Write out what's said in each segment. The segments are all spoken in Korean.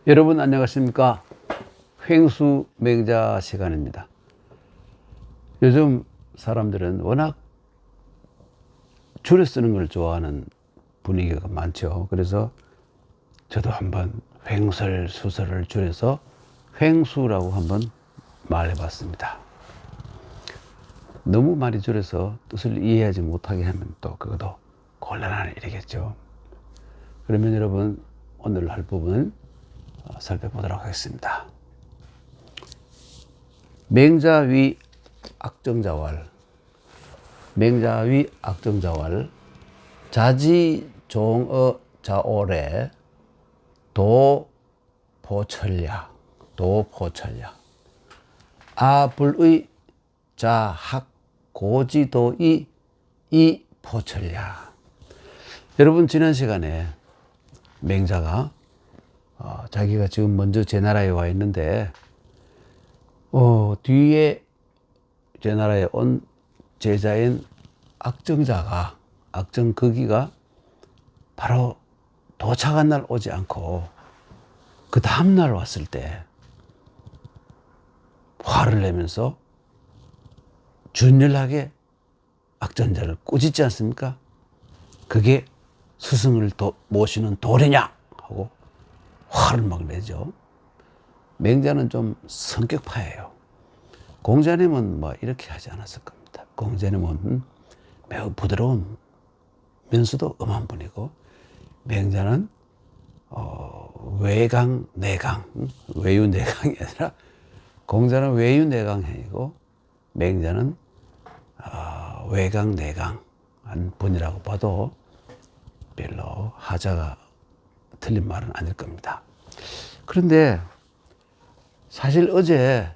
여러분 안녕하십니까? 횡수 맹자 시간입니다. 요즘 사람들은 워낙 줄여 쓰는 걸 좋아하는 분위기가 많죠. 그래서 저도 한번 횡설수설을 줄여서 횡수라고 한번 말해봤습니다. 너무 많이 줄여서 뜻을 이해하지 못하게 하면 또 그것도 곤란한 일이겠죠. 그러면 여러분 오늘 할 부분 살펴보도록 하겠습니다. 맹자위 악정자왈, 맹자위 악정자왈, 자지종어 자오래 도포철야, 도포철야, 아불의 자학 고지도이 이포철야. 여러분 지난 시간에 맹자가 자기가 지금 먼저 제 나라에 와 있는데 뒤에 제 나라에 온 제자인 악정자가, 악정거기가 바로 도착한 날 오지 않고 그 다음날 왔을 때 화를 내면서 준열하게 악정자를 꾸짖지 않습니까? 그게 스승을 모시는 도리냐 하고 화를 막 내죠. 맹자는 좀 성격파예요. 공자님은 뭐 이렇게 하지 않았을 겁니다. 공자님은 매우 부드러우면서도 엄한 분이고, 맹자는 외강 내강, 외유 내강이 아니라 공자는 외유 내강형이고 맹자는 외강 내강한 분이라고 봐도 별로 하자가 틀린 말은 아닐 겁니다. 그런데 사실 어제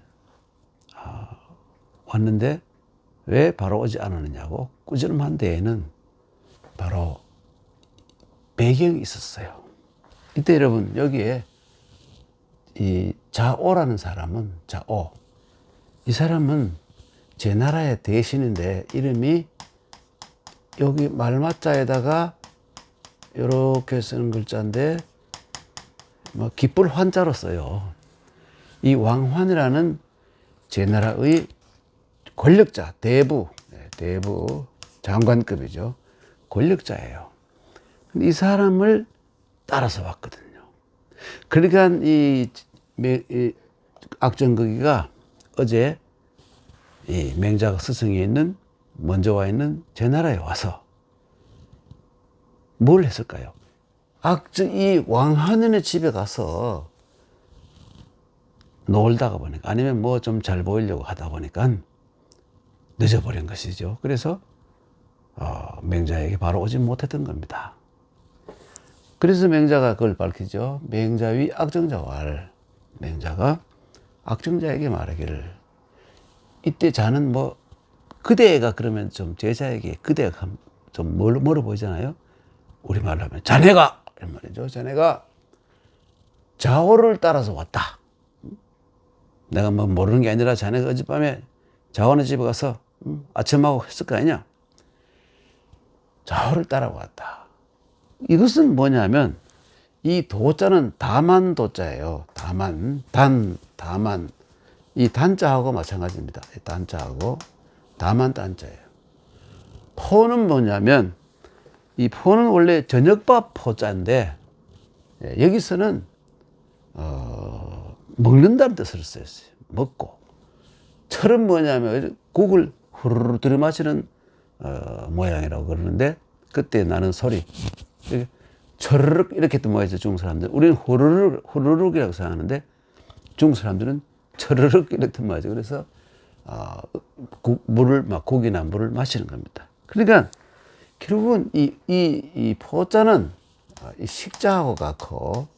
왔는데 왜 바로 오지 않았느냐고 꾸준한 데에는 바로 배경이 있었어요. 이때 여러분 여기에 이 자오라는 사람은, 자오, 이 사람은 제 나라의 대신인데 이름이 여기 말맞자에다가 이렇게 쓰는 글자인데 뭐 기쁠 환자로 써요. 이 왕환이라는 제 나라의 권력자, 대부 장관급이죠. 권력자예요. 이 사람을 따라서 왔거든요. 그러니까 이 악정거기가 어제 이 맹자 스승이 있는, 먼저 와 있는 제 나라에 와서 뭘 했을까요? 이 왕한의 집에 가서 놀다가 보니까, 아니면 뭐 좀 잘 보이려고 하다 보니까 늦어버린 것이죠. 그래서 맹자에게 바로 오지 못했던 겁니다. 그래서 맹자가 그걸 밝히죠. 맹자위 악정자왈, 맹자가 악정자에게 말하기를, 이때 자는 뭐 그대가 그러면 좀 제자에게 그대가 좀 멀어 보이잖아요. 우리말로 하면 자네가, 이런 말이죠. 자네가 자오를 따라서 왔다. 내가 뭐 모르는 게 아니라 자네가 어젯밤에 자오네 집에 가서 아침하고 했을 거 아니냐. 자오를 따라왔다. 이것은 뭐냐면 이 도자는 다만 도자예요. 다만, 다만. 이 단자하고 마찬가지입니다. 이 단자하고 다만 단자예요. 포는 뭐냐면, 이 포는 원래 저녁밥 포자인데 여기서는 먹는다는 뜻으로 쓰였어요. 먹고. 철은 뭐냐면 국을 후루루 들이마시는 모양이라고 그러는데, 그때 나는 소리, 철르륵 이렇게 또 모여서 중국 사람들, 우리는 후루룩이라고 생각하는데 중국 사람들은 철르륵 이렇게 모여서, 그래서 물을 막 국이나 물을 마시는 겁니다. 그러니까 결국은 이 포자는 이 식자하고 같고,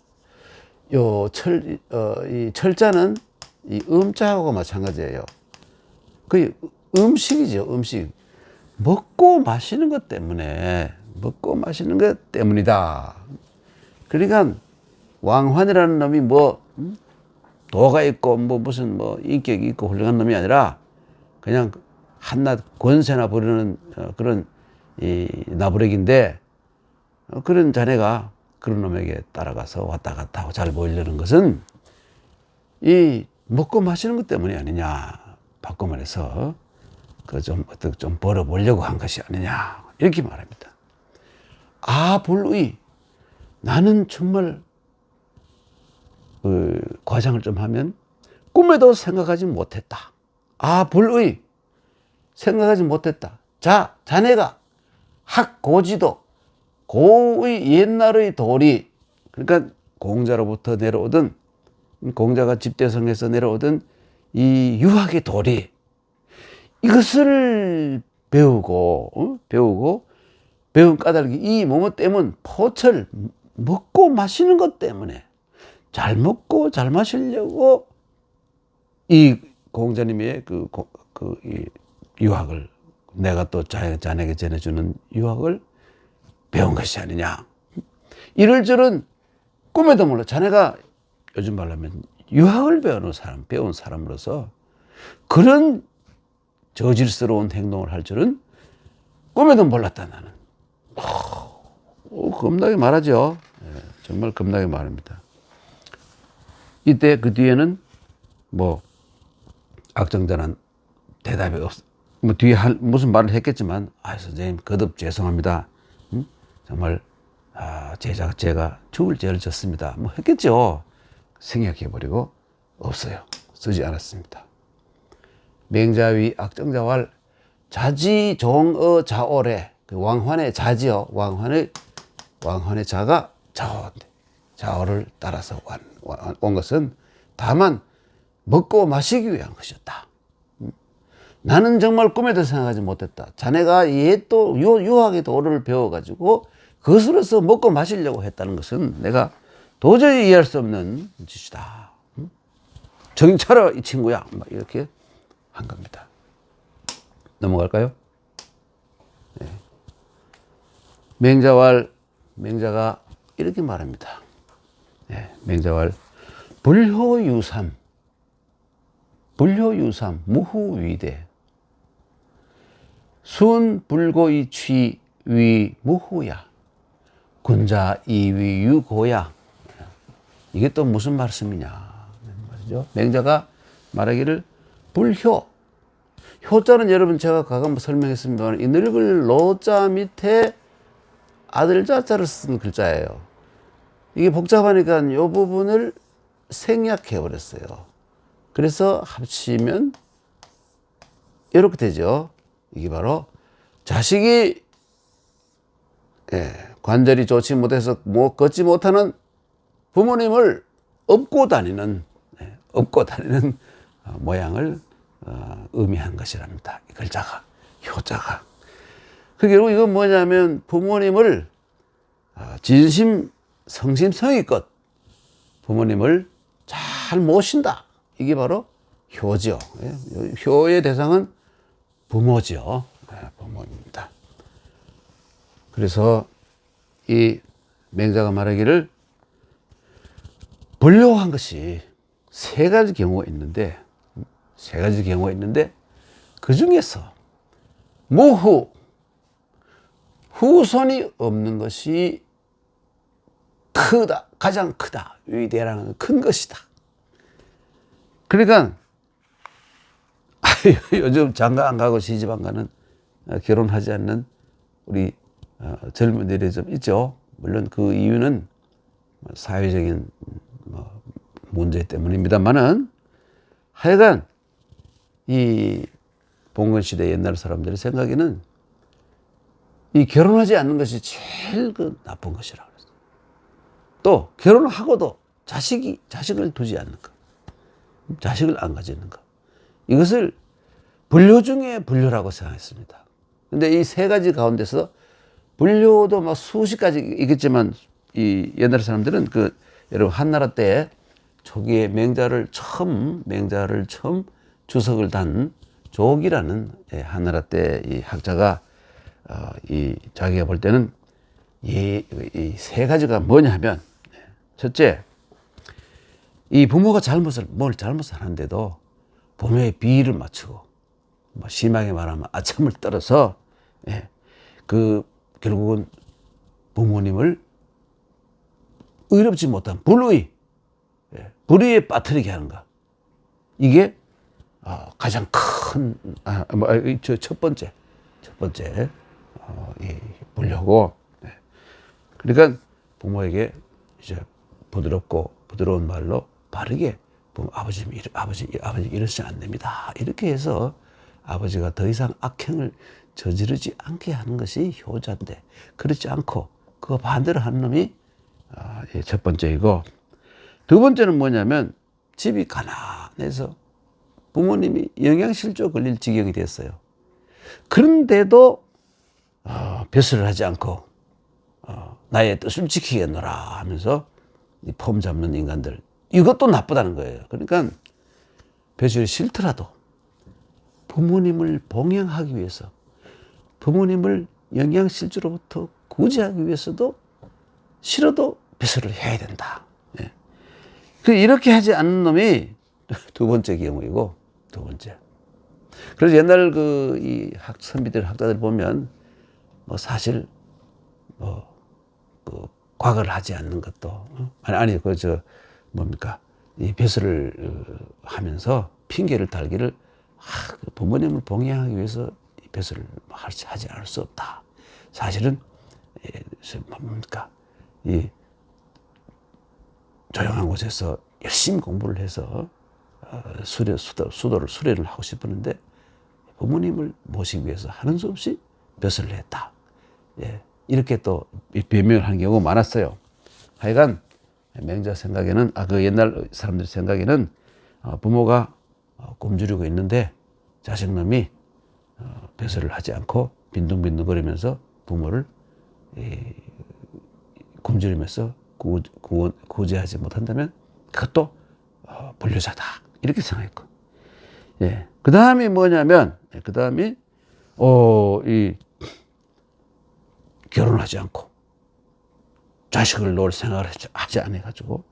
이 철자는 이 음자하고 마찬가지예요. 그 음식이죠, 음식. 먹고 마시는 것 때문이다. 그러니까 왕환이라는 놈이 뭐 도가 있고 뭐 무슨 뭐 인격이 있고 훌륭한 놈이 아니라 그냥 한낱 권세나 부르는 그런 이 나부렉인데, 그런 자네가 그런 놈에게 따라가서 왔다 갔다 하고 잘 보이려는 것은 이 먹고 마시는 것 때문이 아니냐. 바꿔 말해서 어떻게 좀 벌어보려고 한 것이 아니냐. 이렇게 말합니다. 불의. 나는 정말 과장을 좀 하면 꿈에도 생각하지 못했다. 불의. 생각하지 못했다. 자네가 학고지도 고의 옛날의 도리, 그러니까 공자로부터 내려오던, 공자가 집대성에서 내려오던 이 유학의 도리, 이것을 배우고 배운 까닭이 이 뭐뭐 때문 포철 먹고 마시는 것 때문에 잘 먹고 잘 마시려고 이 공자님의 이 유학을, 내가 또 자네에게 전해주는 유학을 배운 것이 아니냐. 이럴줄은 꿈에도 몰라. 자네가 요즘 말하면 유학을 배운 사람으로서 그런 저질스러운 행동을 할 줄은 꿈에도 몰랐다, 나는. 겁나게 말하죠. 정말 겁나게 말합니다. 이때 그 뒤에는 악정자는 대답이 뒤에 무슨 말을 했겠지만, 선생님, 거듭 죄송합니다. 정말, 제가 죽을 죄를 졌습니다. 했겠죠. 생략해버리고 없어요. 쓰지 않았습니다. 맹자위 악정자왈 자지 종어 자오래. 왕환의 자지요. 왕환의 자가 자오를 따라서 온 것은 다만 먹고 마시기 위한 것이었다. 나는 정말 꿈에도 생각하지 못했다. 자네가 또 유학의 도를 배워가지고 그것으로서 먹고 마시려고 했다는 것은 내가 도저히 이해할 수 없는 짓이다. 정신 차려, 이 친구야. 이렇게 한 겁니다. 넘어갈까요? 네. 맹자가 이렇게 말합니다. 네. 맹자왈 불효유삼 무후위대 순불고이취 위 무후야 군자 이위 유고야. 이게 또 무슨 말씀이냐 말이죠. 맹자가 말하기를 효자는 여러분 제가 가끔 설명했습니다만 이 늙을 노자 밑에 아들 자자를 쓴 글자예요. 이게 복잡하니까 이 부분을 생략해 버렸어요. 그래서 합치면 이렇게 되죠. 이게 바로 자식이 관절이 좋지 못해서 걷지 못하는 부모님을 업고 다니는 모양을 의미한 것이랍니다. 이 글자가, 효자가. 결국 이건 뭐냐면 부모님을 진심 성심성의껏 부모님을 잘 모신다. 이게 바로 효죠. 효의 대상은 부모죠. 부모입니다. 그래서 이 맹자가 말하기를 불효한 것이 세 가지 경우가 있는데 그 중에서 후손이 없는 것이 크다. 가장 크다. 위대라는 큰 것이다. 그러니까 요즘 장가 안 가고 시집 안 가는 결혼하지 않는 우리 젊은이들이 좀 있죠. 물론 그 이유는 사회적인 문제 때문입니다만은 하여간 이 봉건시대 옛날 사람들의 생각에는 이 결혼하지 않는 것이 제일 나쁜 것이라고 그랬어요. 또 결혼을 하고도 자식을 두지 않는 것, 자식을 안 가지는 것, 이것을 불효 중에 불효라고 생각했습니다. 근데 이 세 가지 가운데서 불효도 막 수십 가지 있겠지만 이 옛날 사람들은 여러분 한나라 때 초기에 맹자를 처음 주석을 단 조옥이라는 한나라 때 이 학자가 이 자기가 볼 때는 이 세 가지가 뭐냐 하면, 첫째, 이 부모가 뭘 잘못을 하는데도 부모의 비위를 맞추고 심하게 말하면 아첨을 떨어서 결국은 부모님을 의롭지 못한 불의, 불의에 빠뜨리게 하는 것. 이게 가장 큰, 첫 번째, 이 불효고. 그러니까 부모에게 이제 부드러운 말로 바르게 아버지 이러시면 안 됩니다. 이렇게 해서 아버지가 더 이상 악행을 저지르지 않게 하는 것이 효자인데, 그렇지 않고 그거 반대로 하는 놈이 첫 번째이고, 두 번째는 뭐냐면 집이 가난해서 부모님이 영양실조 걸릴 지경이 됐어요. 그런데도 벼슬을 하지 않고 나의 뜻을 지키겠노라 하면서 이 폼 잡는 인간들, 이것도 나쁘다는 거예요. 그러니까 벼슬이 싫더라도 부모님을 봉양하기 위해서, 부모님을 영양실조로부터 구제하기 위해서도 싫어도 벼슬을 해야 된다. 이렇게 하지 않는 놈이 두 번째 경우이고, 두 번째. 그래서 옛날 이 선비들, 학자들 보면 사실 과거를 하지 않는 것도, 이 벼슬을 하면서 핑계를 달기를, 부모님을 봉양하기 위해서 이 벼슬을 하지 않을 수 없다. 사실은 이 조용한 곳에서 열심히 공부를 해서 수련을 하고 싶었는데 부모님을 모시기 위해서 하는 수 없이 벼슬을 했다. 이렇게 또 변명을 하는 경우가 많았어요. 하여간 맹자 생각에는, 그 옛날 사람들 생각에는 부모가 굶주리고 있는데 자식놈이 벼슬을 하지 않고 빈둥빈둥거리면서 부모를 굶주리면서 구제하지 못한다면 그것도 불효자다. 이렇게 생각했고. 그 다음이 뭐냐면, 결혼하지 않고 자식을 놓을 생각을 하지 않아가지고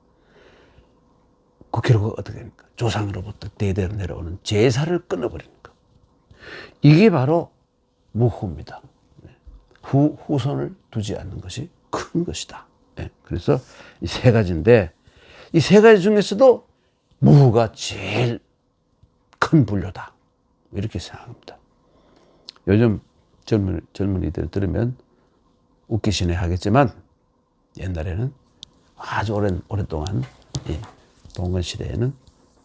그 결과가 어떻게 됩니까? 조상으로부터 대대로 내려오는 제사를 끊어버리는 것. 이게 바로 무후입니다. 후손을 두지 않는 것이 큰 것이다. 그래서 이 세 가지인데, 이 세 가지 중에서도 무후가 제일 큰 불효다. 이렇게 생각합니다. 요즘 젊은이들 들으면 웃기시네 하겠지만, 옛날에는 아주 오랫동안 이 봉건 시대에는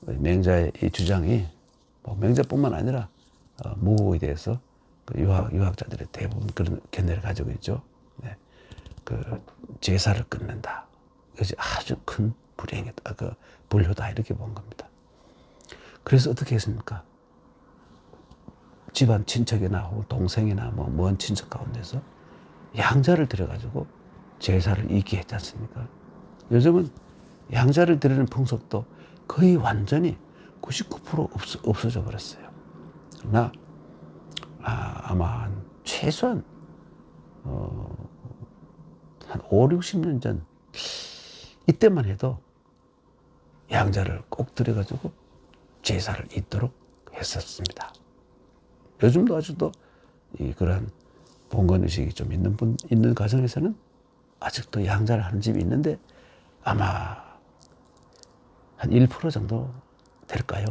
맹자의 이 주장이 맹자뿐만 아니라 무후에 대해서 유학자들의 대부분 그런 견해를 가지고 있죠. 제사를 끊는다. 이것이 아주 큰 불행이다. 불효다. 이렇게 본 겁니다. 그래서 어떻게 했습니까? 집안 친척이나 동생이나 먼 친척 가운데서 양자를 들여가지고 제사를 잇게 했지 않습니까? 요즘은 양자를 드리는 풍속도 거의 완전히 99% 없어져 버렸어요. 그러나 아마 최소한 한 5, 60년 전 이때만 해도 양자를 꼭 들여가지고 제사를 잇도록 했었습니다. 요즘도 아직도 그런 봉건의식이 좀 있는 가정에서는 아직도 양자를 하는 집이 있는데 아마 한 1% 정도 될까요?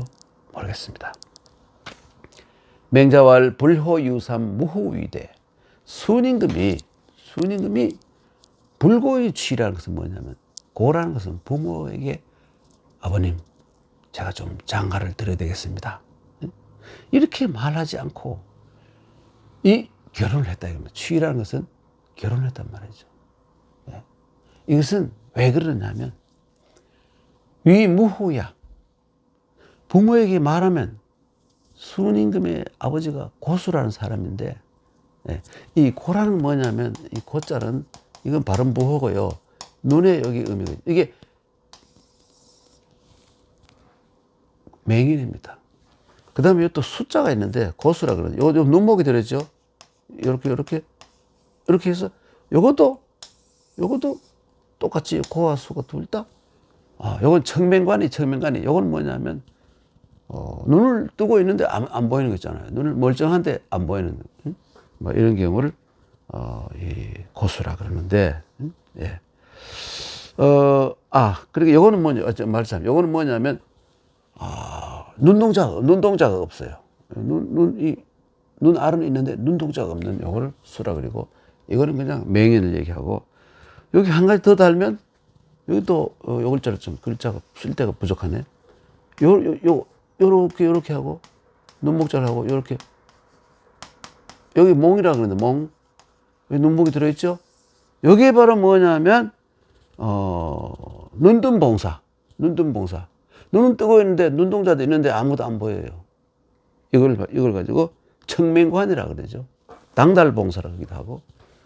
모르겠습니다. 맹자왈 불호유삼 무후위대. 순임금이 불고의 취라는 것은 뭐냐면, 고라는 것은 부모에게 아버님 제가 좀 장가를 드려야 되겠습니다. 이렇게 말하지 않고 이 결혼을 했다 이겁니다. 취라는 것은 결혼을 했단 말이죠. 이것은 왜 그러냐면 위무후야. 부모에게 말하면, 순임금의 아버지가 고수라는 사람인데, 이 고라는 뭐냐면, 이 고자는 이건 발음 부호고요. 눈에 여기 의미가, 이게 맹인입니다. 그 다음에 또 숫자가 있는데 고수라 그러죠. 요 눈목이 들어있죠. 이렇게 해서 요것도 똑같이 고와 수가 둘 다. 요건 청명관이. 요건 뭐냐면 눈을 뜨고 있는데 안 보이는 거 있잖아요. 눈을 멀쩡한데 안 보이는, 이런 경우를 이 고수라 그러는데, 그리고 요거는 요거는 뭐냐면, 눈동자가 없어요. 눈 알은 있는데 눈동자가 없는 요거를 수라 그리고, 이거는 그냥 맹인을 얘기하고, 여기 한 가지 더 달면, 여기도 요 글자를 좀 글자가 쓸 데가 부족하네. 요렇게 하고, 눈목자를 하고, 요렇게. 여기 몽이라 그러는데, 몽. 여기 눈목이 들어있죠? 여기에 바로 뭐냐면, 눈뜬봉사. 눈은 뜨고 있는데, 눈동자도 있는데 아무도 안 보여요. 이걸 가지고 청맹관이라 그러죠. 당달봉사라 그러기도 하고.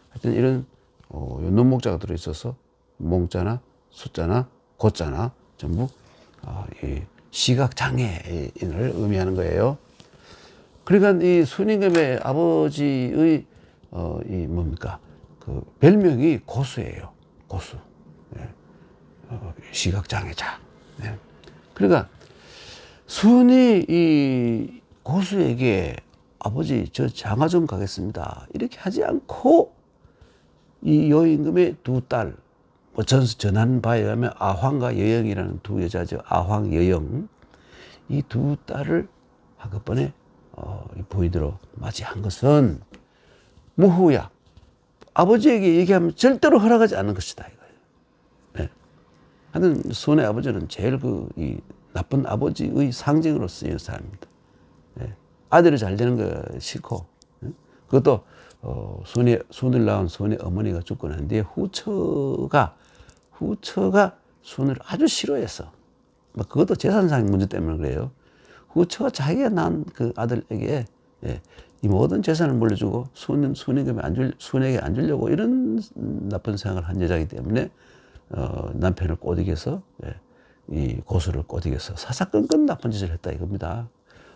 하여튼 이런, 눈목자가 들어있어서, 몽자나 숫자나 고자나 전부, 이 시각장애인을 의미하는 거예요. 그러니까 이 순임금의 아버지의, 그 별명이 고수예요. 고수. 네. 시각장애자. 네. 그러니까 순이 이 고수에게 아버지 저 장가 좀 가겠습니다. 이렇게 하지 않고 이 여임금의 두 딸, 전한 바에 의하면 아황과 여영이라는 두 여자죠. 아황, 여영. 이 두 딸을 한꺼번에 부인으로 맞이한 것은 무후야. 아버지에게 얘기하면 절대로 허락하지 않는 것이다 이거예요. 네. 하여튼 순의 아버지는 제일 이 나쁜 아버지의 상징으로 쓰이는 사람입니다. 네. 아들이 잘 되는 거 싫고, 네. 그것도 순을 낳은 순의 어머니가 죽고 난 뒤에 후처가 순을 아주 싫어했어. 그것도 재산상 문제 때문에 그래요. 후처가 자기가 낳은 그 아들에게, 이 모든 재산을 물려주고 순에게 안 주려고 이런 나쁜 생각을 한 여자이기 때문에 남편을 꼬드겨서, 이 고수를 꼬드겨서 사사건건 나쁜 짓을 했다 이겁니다.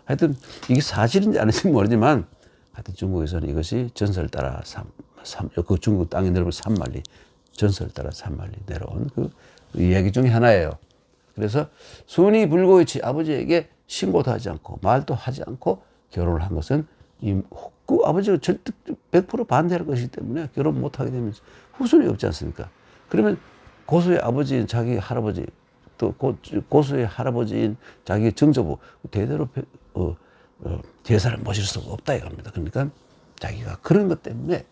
하여튼 이게 사실인지 아닌지 모르지만, 하여튼 중국에서는 이것이 전설 따라 그 중국 땅이 넓은 산만리, 전설 따라 산만리 내려온 그 이야기 중에 하나예요. 그래서 순이 불고이치 아버지에게 신고도 하지 않고 말도 하지 않고 결혼을 한 것은 그 아버지가 절대 100% 반대할 것이기 때문에 결혼 못하게 되면 후손이 없지 않습니까? 그러면 고수의 아버지인 자기 할아버지, 또 고수의 할아버지인 자기 정조부 대대로 제사를 모실 수가 없다 이겁니다. 그러니까 자기가 그런 것 때문에.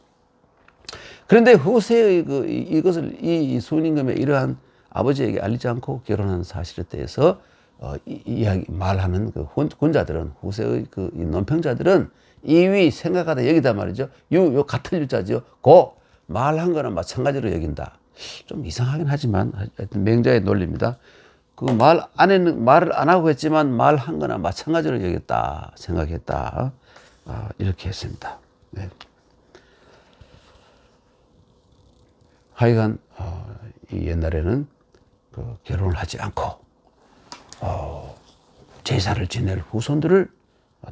그런데 후세의 이것을 이 순임금의 이러한 아버지에게 알리지 않고 결혼한 사실에 대해서 말하는 그 혼자들은, 후세의 이 논평자들은 이위 생각하다 여기다 말이죠. 요 같은 유자죠. 말한 거나 마찬가지로 여긴다. 좀 이상하긴 하지만 하여튼 맹자의 논리입니다. 그 말을 안 하고 했지만 말한 거나 마찬가지로 여겼다 생각했다. 이렇게 했습니다. 네. 하여간 이 옛날에는 그 결혼을 하지 않고 제사를 지낼 후손들을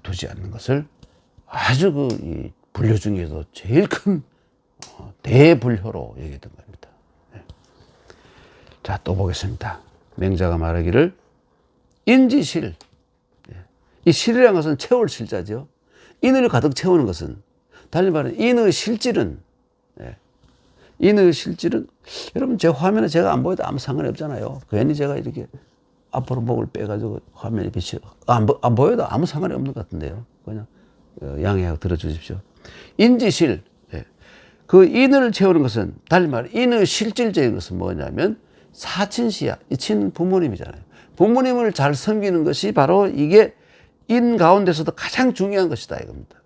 두지 않는 것을 아주 이 불효 중에도 제일 큰 대불효로 여겼던 겁니다. 네. 자, 또 보겠습니다. 맹자가 말하기를 인지실. 이 실이라는 것은 채울 실자죠. 인을 가득 채우는 것은, 달리 말하면 인의 실질은, 인의 실질은, 여러분 제 화면에 제가 안 보여도 아무 상관이 없잖아요. 괜히 제가 이렇게 앞으로 목을 빼가지고 화면에 비치 안 보여도 아무 상관이 없는 것 같은데요. 그냥 양해하고 들어주십시오. 인지실. 그 인을 채우는 것은, 달리 말해 인의 실질적인 것은 뭐냐면 사친시야. 이 친 부모님이잖아요. 부모님을 잘 섬기는 것이 바로 이게 인 가운데서도 가장 중요한 것이다 이겁니다.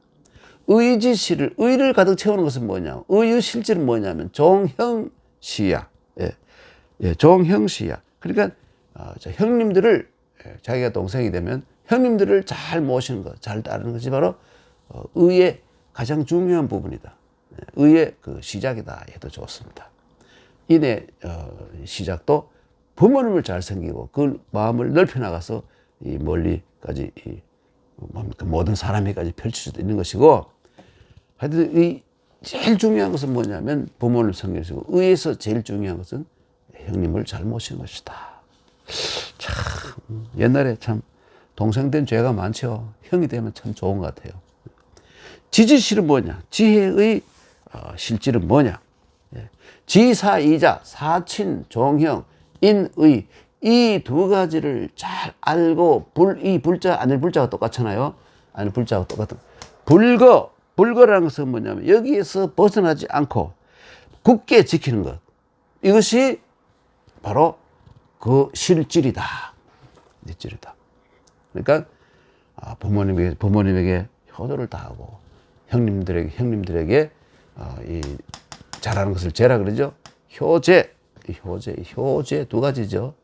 의를 가득 채우는 것은 뭐냐? 의의 실질은 뭐냐면 종형시야. 종형시야. 그러니까 형님들을, 자기가 동생이 되면 형님들을 잘 모시는 것, 잘 따르는 것이 바로 의의 가장 중요한 부분이다. 의의 그 시작이다 해도 좋습니다. 인의 시작도 부모님을 잘 섬기고 그 마음을 넓혀 나가서 이 멀리까지 모든 사람에게까지 펼칠 수도 있는 것이고, 하여튼 이 제일 중요한 것은 뭐냐면 부모를 섬기시고, 의에서 제일 중요한 것은 형님을 잘 모시는 것이다. 참 옛날에 참 동생 된 죄가 많죠. 형이 되면 참 좋은 것 같아요. 지지실은 뭐냐? 지혜의 실질은 뭐냐? 지사이자, 사친, 종형, 인의, 이 두 가지를 잘 알고, 이 불자, 아닐 불자가 똑같잖아요. 아닐 불자가 똑같은. 불거라는 것은 뭐냐면, 여기에서 벗어나지 않고, 굳게 지키는 것. 이것이 바로 그 실질이다. 실질이다. 그러니까, 부모님에게 효도를 다하고, 형님들에게, 이, 잘하는 것을 재라 그러죠. 효제 두 가지죠.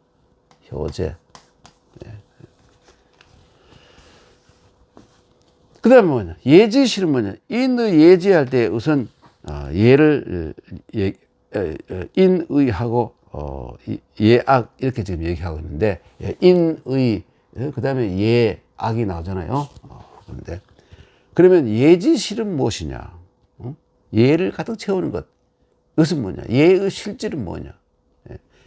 효제. 네. 그 다음에 뭐냐. 예지실은 뭐냐. 인의 예지할 때 우선, 예를, 인의하고, 예악, 이렇게 지금 얘기하고 있는데, 인의, 그 다음에 예악이 나오잖아요. 그런데, 그러면 예지실은 무엇이냐. 예를 가득 채우는 것. 이것은 뭐냐. 예의 실질은 뭐냐.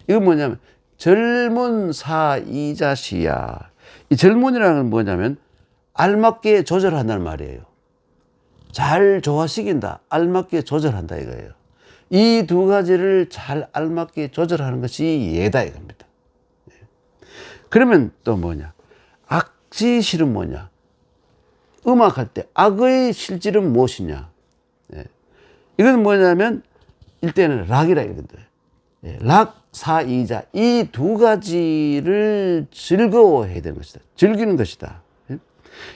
이건 뭐냐면, 젊은 사이자시야. 이 젊은이라는 건 뭐냐면, 알맞게 조절한다는 말이에요. 잘 조화시킨다. 알맞게 조절한다 이거예요. 이 두 가지를 잘 알맞게 조절하는 것이 예다 이겁니다. 그러면 또 뭐냐. 악지실은 뭐냐. 음악할 때 악의 실질은 무엇이냐. 이건 뭐냐면 일대는 락이라 이러거든. 락, 사이자 이 두 가지를 즐거워해야 되는 것이다. 즐기는 것이다.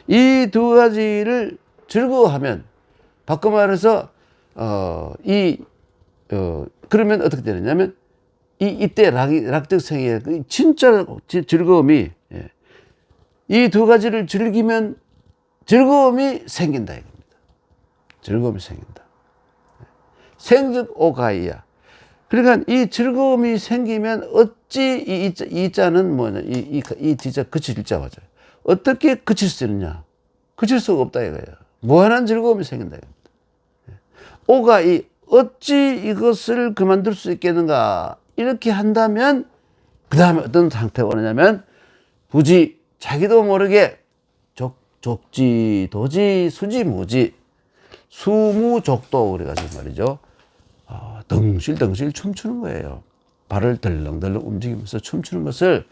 이 두 가지를 즐거워하면 바꿔 말해서 그러면 어떻게 되느냐면 이때 락적 생의 진짜 즐거움이 이 두 가지를 즐기면 즐거움이 생긴다 이겁니다. 즐거움이 생긴다. 생즉 오가이야. 그러니까 이 즐거움이 생기면 어찌 이 자는 뭐냐. 이 뒤자 그칠 자 맞아요. 어떻게 그칠 수 있느냐. 그칠 수가 없다 이거예요. 무한한 즐거움이 생긴다 이겁니다. 오가이 어찌 이것을 그만둘 수 있겠는가. 이렇게 한다면 그 다음에 어떤 상태가 오느냐면 부지 자기도 모르게 족지 도지 수지 무지 수무족도 우리가지고 말이죠. 덩실덩실 춤추는 거예요. 발을 덜렁덜렁 움직이면서 춤추는 것을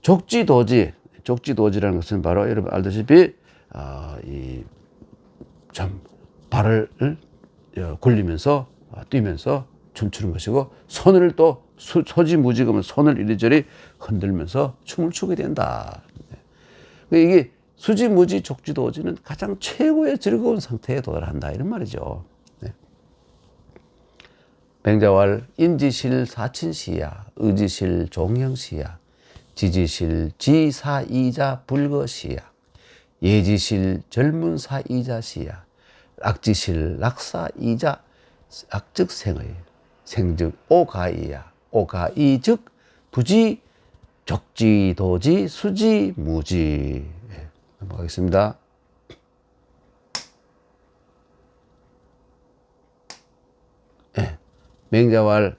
족지도지라는 것은 바로 여러분 알다시피 참 발을 굴리면서 뛰면서 춤추는 것이고 손을 또 소지무지하면 손을 이리저리 흔들면서 춤을 추게 된다. 이게 수지무지 족지도지는 가장 최고의 즐거운 상태에 도달한다 이런 말이죠. 맹자왈 인지실 사친시야 의지실 종형시야 지지실 지사이자 불거시야 예지실 젊은 사이자시야 악지실 낙사이자 악즉 생의 생즉 오가이야 오가이 즉 부지 족지 도지 수지 무지. 넘어가겠습니다. 맹자왈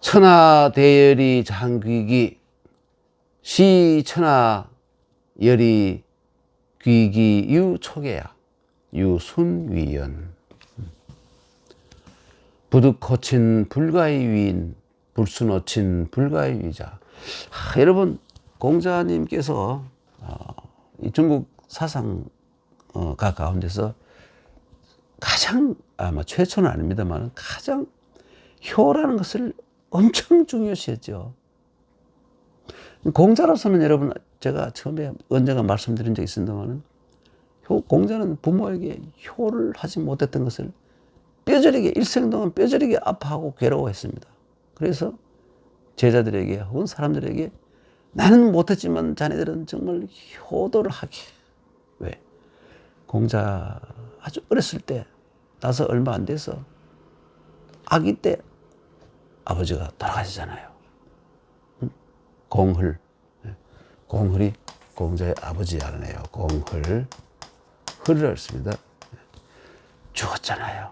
천하 대열이 장귀기 시 천하 열이 귀기 유초계야 유순위연 부득호친 불가의 위인 불순호친 불가의 위자. 여러분 공자님께서 이 중국 사상가 가운데서 가장 아마 최초는 아닙니다만 가장 효라는 것을 엄청 중요시했죠. 공자로서는 여러분 제가 처음에 언젠가 말씀드린 적이 있습니다만 공자는 부모에게 효를 하지 못했던 것을 뼈저리게 일생 동안 뼈저리게 아파하고 괴로워했습니다. 그래서 제자들에게 혹은 사람들에게 나는 못했지만 자네들은 정말 효도를 하게. 왜? 공자 아주 어렸을 때 나서 얼마 안 돼서 아기 때 아버지가 돌아가시잖아요. 공흘이 공자의 아버지 알아내요. 흘이라 했습니다. 죽었잖아요.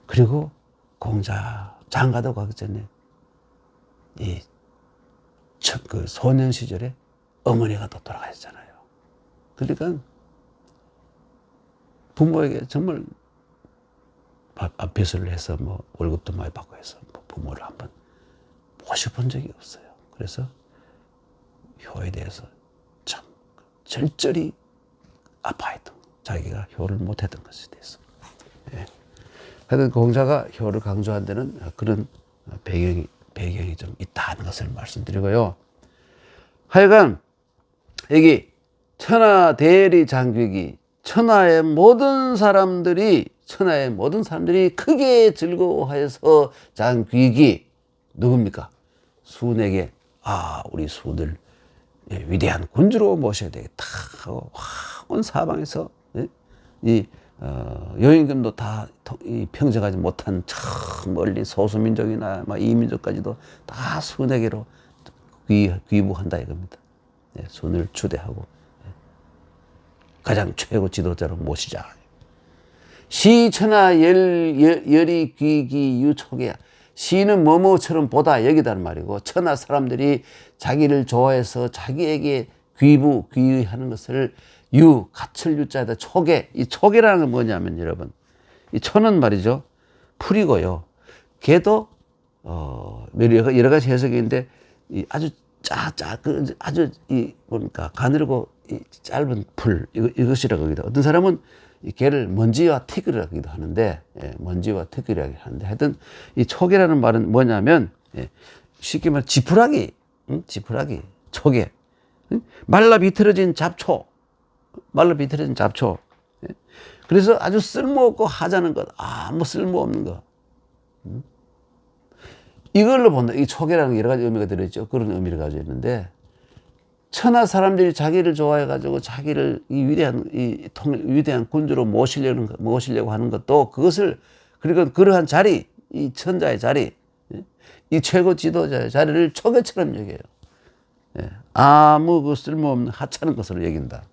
그리고 공자 장가도 가기 전에 그 소년 시절에 어머니가 또 돌아가셨잖아요. 그러니까 부모에게 정말 앞비수를 해서 뭐 월급도 많이 받고 해서 뭐 부모를 한번 모셔본 적이 없어요. 그래서 효에 대해서 참 절절히 아파했던 자기가 효를 못했던 것에 대해서. 예. 하여튼 공자가 효를 강조한 데는 그런 배경이 좀 있다는 것을 말씀드리고요. 하여간 여기 천하 대리 장귀기, 천하의 모든 사람들이 크게 즐거워하여서 장귀기 누굽니까? 수훈에게 우리 수훈을 위대한 군주로 모셔야 되겠다 하고 온 사방에서 여인금도 다 평정하지 못한 저 멀리 소수민족이나 이민족까지도 다 수훈에게로 귀부한다 이겁니다. 수훈을 추대하고 가장 최고 지도자로 모시자. 시천하 열이 귀기 유촉이야. 시는 뭐뭐처럼 보다 여기다는 말이고, 천하 사람들이 자기를 좋아해서 자기에게 귀하는 것을 갖출 유자에다 촉에, 이 촉이라는 건 뭐냐면 여러분, 이 초는 말이죠, 풀이고요. 개도 여러 가지 해석이 있는데 아주 아주 뭡니까 가늘고 짧은 풀 이것이라고 하기도. 어떤 사람은 이 개를 먼지와 티끌이라고 하기도 하는데, 먼지와 티끌이라고 하는데, 하여튼 이 촉이라는 말은 뭐냐면, 쉽게 말해 지푸라기, 촉에 말라 비틀어진 잡초. 그래서 아주 쓸모없고 하자는 것, 아무 쓸모없는 것. 이걸로 본다. 이 촉이라는 여러 가지 의미가 들어있죠. 그런 의미를 가지고 있는데, 천하 사람들이 자기를 좋아해가지고 자기를 이 위대한 군주로 모시려고 하는 것도 그리고 그러한 자리, 이 천자의 자리, 이 최고 지도자의 자리를 촉에처럼 여겨요. 아무 쓸모없는 하찮은 것으로 여긴다.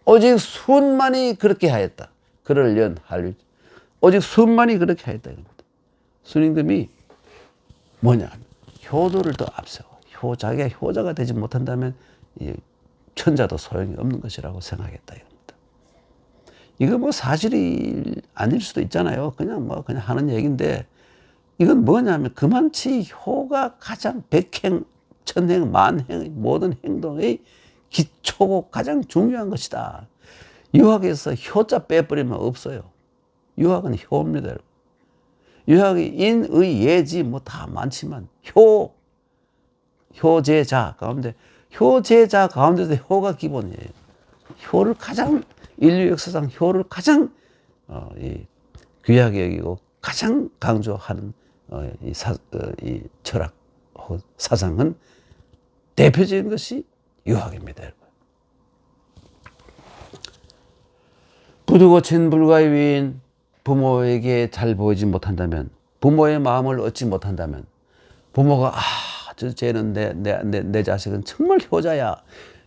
오직 수훈만이 그렇게 하였다. 그를 오직 수훈만이 그렇게 하였다. 순임금이 뭐냐? 효도를 더 앞세워. 자기가 효자가 되지 못한다면 이 천자도 소용이 없는 것이라고 생각했다 이겁니다. 이거 뭐 사실이 아닐 수도 있잖아요. 그냥 하는 얘기인데, 이건 뭐냐면 그만치 효가 가장 백행, 천행, 만행 모든 행동의 기초고 가장 중요한 것이다. 유학에서 효자 빼버리면 없어요. 유학은 효입니다. 유학이 인, 의, 예지 뭐 다 많지만 효제자 가운데도 효가 기본이에요. 효를 가장 인류 역사상 효를 가장 귀하게 여기고 가장 강조하는 이 철학 사상은 대표적인 것이 유학입니다. 여러분. 부두고친 불가의 위인, 부모에게 잘 보이지 못한다면, 부모의 마음을 얻지 못한다면, 부모가 쟤는 내 자식은 정말 효자야,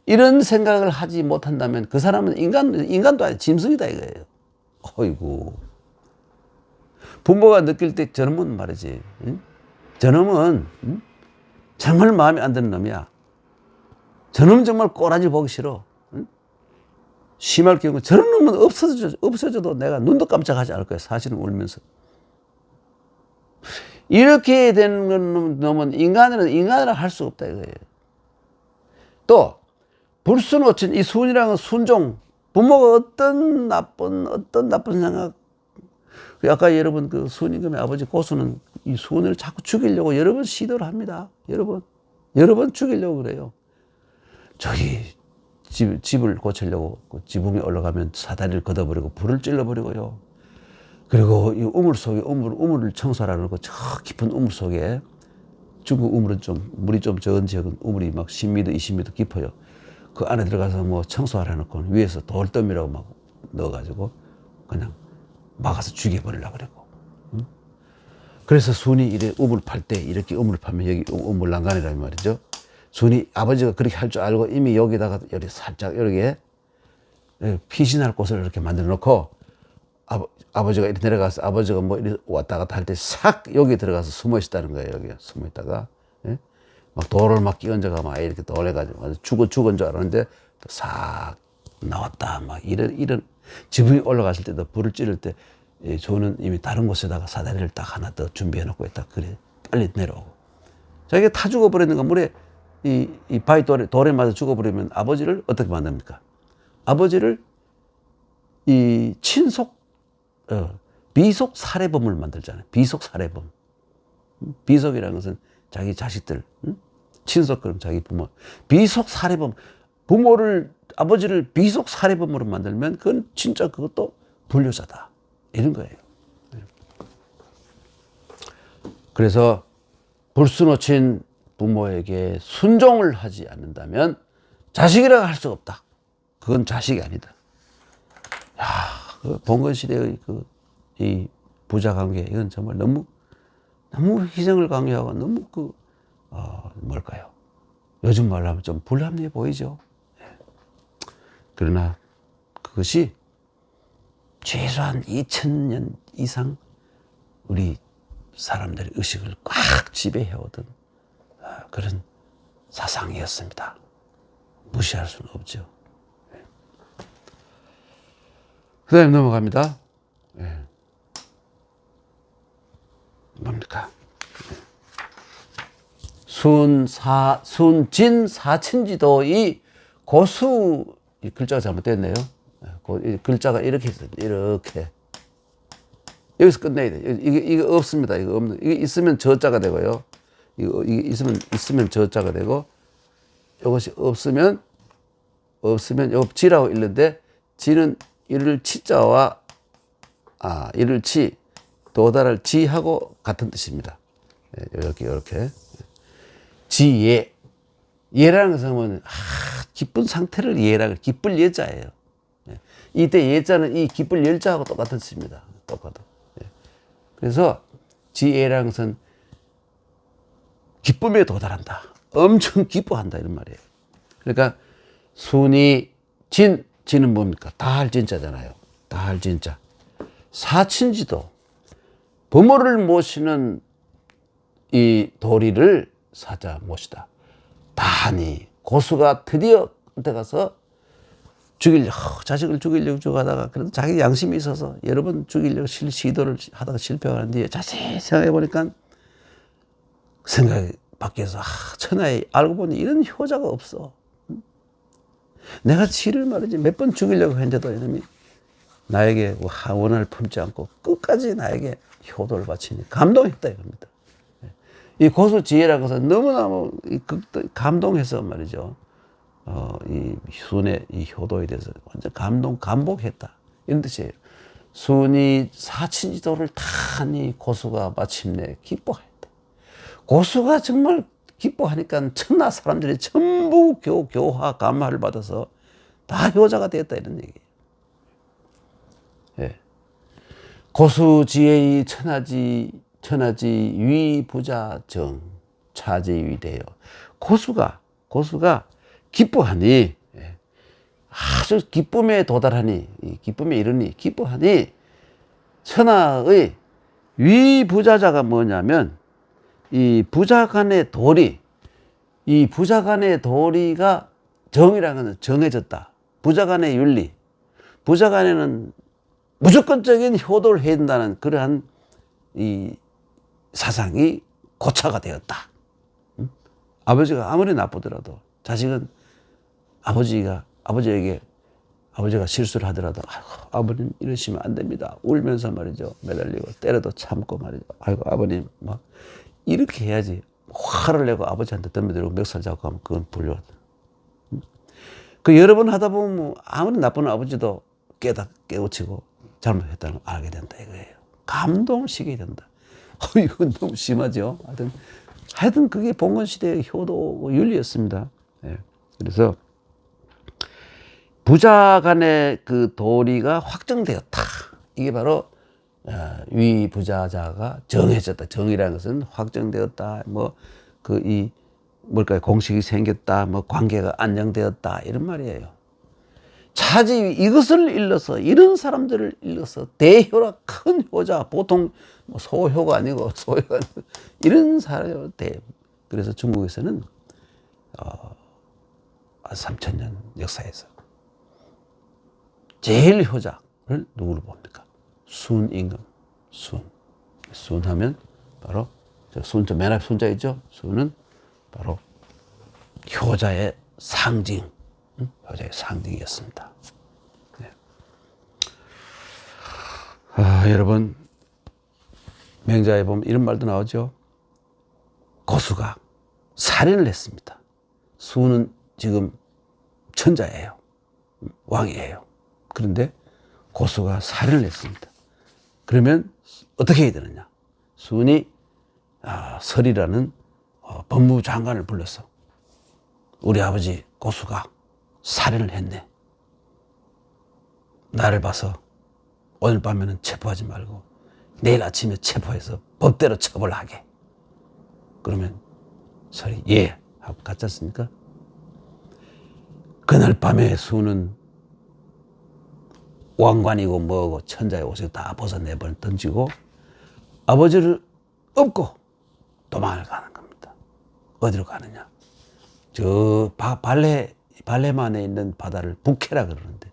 이런 생각을 하지 못한다면 그 사람은 인간도 아니고 짐승이다 이거예요. 어이구. 부모가 느낄 때 저놈은 말이지, 저놈은 정말 마음에 안 드는 놈이야. 저놈은 정말 꼬라지 보기 싫어. 심할 경우 저런 놈은 없어져도 내가 눈도 깜짝하지 않을 거야. 사실은 울면서. 이렇게 된 놈은 인간이라 할 수 없다 이거예요. 또 불순오친 이 순이라는 순종, 부모가 어떤 나쁜 생각. 아까 여러분 그 순임금의 아버지 고수는 이 순을 자꾸 죽이려고 여러 번 시도를 합니다. 여러 번 죽이려고 그래요. 저기 집을 고치려고 지붕에 올라가면 사다리를 걷어버리고 불을 찔러버리고요. 그리고 이 우물 속에 우물을 청소하라고 그러고 저 깊은 우물 속에, 중국 우물은 물이 좀 적은 지역은 우물이 막 10m, 20m 깊어요. 그 안에 들어가서 뭐 청소하라 놓고 위에서 돌더미라고 막 넣어가지고 그냥 막아서 죽여버리려고 그러고. 그래서 순이 이래 우물 팔 때 이렇게 우물을 파면 여기 우물 난간이란 말이죠. 순이 아버지가 그렇게 할 줄 알고 이미 여기다가 이렇게 살짝 이렇게 피신할 곳을 이렇게 만들어 놓고, 아버지가 이렇게 내려가서 아버지가 뭐 이렇게 왔다 갔다 할 때 싹 여기 들어가서 숨어 있다는 거예요. 여기 숨어 있다가 막 돌을 막 끼얹어가 막 이렇게 돌해가지고 죽은 줄 알았는데 싹 나왔다. 막 이런 지붕이 올라갔을 때도 불을 찌를 때 조는 이미 다른 곳에다가 사다리를 딱 하나 더 준비해 놓고 있다. 그래, 빨리 내려오고. 자기가 타 죽어버리는 거, 물에, 이 바위 돌에 맞아 죽어버리면 아버지를 어떻게 만듭니까? 아버지를 이 비속 살해범을 만들잖아요. 비속 살해범. 비속이라는 것은 자기 자식들, 친속, 그럼 자기 부모. 비속 살해범. 아버지를 비속 살해범으로 만들면 그건 진짜 그것도 불효자다. 이런 거예요. 그래서 불수 놓친 부모에게 순종을 하지 않는다면 자식이라고 할 수가 없다. 그건 자식이 아니다. 야, 그 봉건 시대의 이 부자 관계, 이건 정말 너무 희생을 강요하고 너무 뭘까요? 요즘 말로 하면 좀 불합리해 보이죠. 그러나 그것이 최소한 2000년 이상 우리 사람들의 의식을 꽉 지배해오던 그런 사상이었습니다. 무시할 수는 없죠. 그 다음에 넘어갑니다. 뭡니까? 순진 사친지도의 고수, 이 글자가 잘못됐네요. 이 글자가 이렇게 있어요. 이렇게. 여기서 끝내야 돼요. 이거 없습니다. 이거 있으면 저자가 되고요. 이거 있으면 저자가 되고, 이것이 없으면 요 지라고 읽는데, 지는 이를 치자와, 이를 치, 도달할 지하고 같은 뜻입니다. 이렇게. 지예. 예라는 것은 기쁜 상태를 예라고, 기쁠 예자예요. 이때 예자는 이 기쁠 열자하고 똑같은 뜻입니다. 똑같아. 그래서 지예라는 것은 기쁨에 도달한다. 엄청 기뻐한다. 이런 말이에요. 그러니까 순이 진은 뭡니까? 다할 진자잖아요. 다할 진자. 사친지도. 부모를 모시는 이 도리를 사자 모시다. 다하니 고수가 드디어 그때 가서 자식을 죽이려고 하다가 그래도 자기 양심이 있어서 여러 번 죽이려고 시도를 하다가 실패하는데 자세히 생각해 보니까 생각이 바뀌어서 천하에 알고 보니 이런 효자가 없어. 내가 지를 말이지 몇 번 죽이려고 했는데도 이놈이 나에게 원한을 품지 않고 끝까지 나에게 효도를 바치니 감동했다 이겁니다. 이 고수지혜라는 것은 너무너무 감동해서 말이죠. 이 순의 이 효도에 대해서 완전 감복했다. 이런 뜻이에요. 순이 사친지도를 타니 고수가 마침내 기뻐했다. 고수가 정말 기뻐하니까 천하 사람들이 전부 교화 감화를 받아서 다 효자가 되었다 이런 얘기예요. 예. 고수지혜의 천하지 위부자정 차지위대요. 고수가 기뻐하니, 아주 기쁨에 도달하니, 기쁨에 이르니, 기뻐하니, 천하의 위부자자가 뭐냐면, 이 부자 간의 도리, 이 부자 간의 도리가 정이라는 것은 정해졌다. 부자 간의 윤리, 부자 간에는 무조건적인 효도를 해야 된다는 그러한 이 사상이 고차가 되었다. 아버지가 아무리 나쁘더라도 자식은 아버지가 실수를 하더라도 아버님 이러시면 안 됩니다. 울면서 말이죠. 매달리고 때려도 참고 말이죠. 아이고 아버님 막 이렇게 해야지. 화를 내고 아버지한테 덤벼들고 멱살 잡고 하면 그건 불효다. 그 여러 번 하다 보면 아무리 나쁜 아버지도 깨우치고 잘못했다는 걸 알게 된다 이거예요. 감동을 시게 된다. 이건 너무 심하죠. 하여튼 그게 봉건 시대의 효도 윤리였습니다. 예. 그래서 부자 간의 그 도리가 확정되었다. 이게 바로 위부자자가 정해졌다. 정이라는 것은 확정되었다. 공식이 생겼다. 관계가 안정되었다. 이런 말이에요. 차지 이것을 일러서 이런 사람들을 일러서 대효라 큰 효자 보통 소효가 아니고 소효가 아니고 이런 사람 그래서 중국에서는 3000년 역사에서 제일 효자를 누구로 봅니까? 순임금. 순하면 바로 맨 앞에 순자 있죠? 순은 바로 효자의 상징, 효자의 상징이었습니다. 네. 여러분, 맹자에 보면 이런 말도 나오죠. 고수가 살인을 했습니다. 수는 지금 천자예요. 왕이에요. 그런데 고수가 살인을 했습니다. 그러면 어떻게 해야 되느냐? 수은이 설이라는 법무부 장관을 불러서 우리 아버지 고수가 살인을 했네. 나를 봐서 오늘 밤에는 체포하지 말고 내일 아침에 체포해서 법대로 처벌하게. 그러면 설이 예 하고 갔지 않습니까? 그날 밤에 수는 왕관이고 뭐고 천자의 옷을 다 벗어내버려 던지고 아버지를 업고 도망을 가는 겁니다. 어디로 가느냐? 저 발레만에 있는 바다를 북해라 그러는데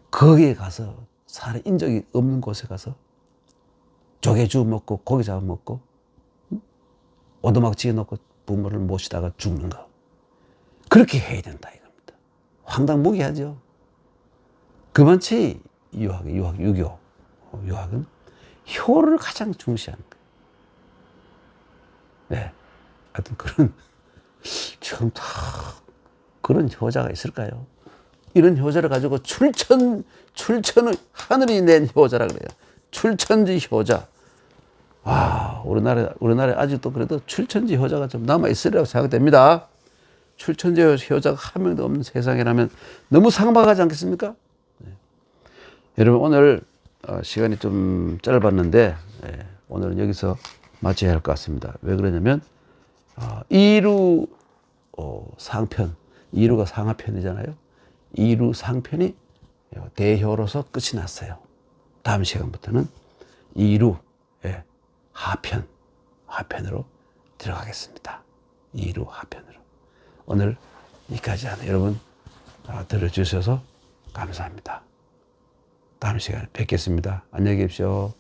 거기에 가서 살인 인적이 없는 곳에 가서 조개죽 먹고 고기 잡아 먹고 오두막 지어놓고 부모를 모시다가 죽는 거. 그렇게 해야 된다 이겁니다. 황당무계하죠. 그만치 유교. 유학은 효를 가장 중시하는 거예요. 네. 하여튼 지금 다 그런 효자가 있을까요? 이런 효자를 가지고 출천의 하늘이 낸 효자라 그래요. 출천지 효자. 우리나라에 아직도 그래도 출천지 효자가 좀 남아있으리라고 생각됩니다. 출천지 효자가 한 명도 없는 세상이라면 너무 상박하지 않겠습니까? 네. 여러분, 오늘 시간이 좀 짧았는데, 오늘은 여기서 마쳐야 할 것 같습니다. 왜 그러냐면, 이루 상편, 이루가 상하편이잖아요. 이루 상편이 대효로서 끝이 났어요. 다음 시간부터는 이루 하편으로 들어가겠습니다. 이루 하편으로. 오늘 여기까지 하는 여러분 들어주셔서 감사합니다. 다음 시간에 뵙겠습니다. 안녕히 계십시오.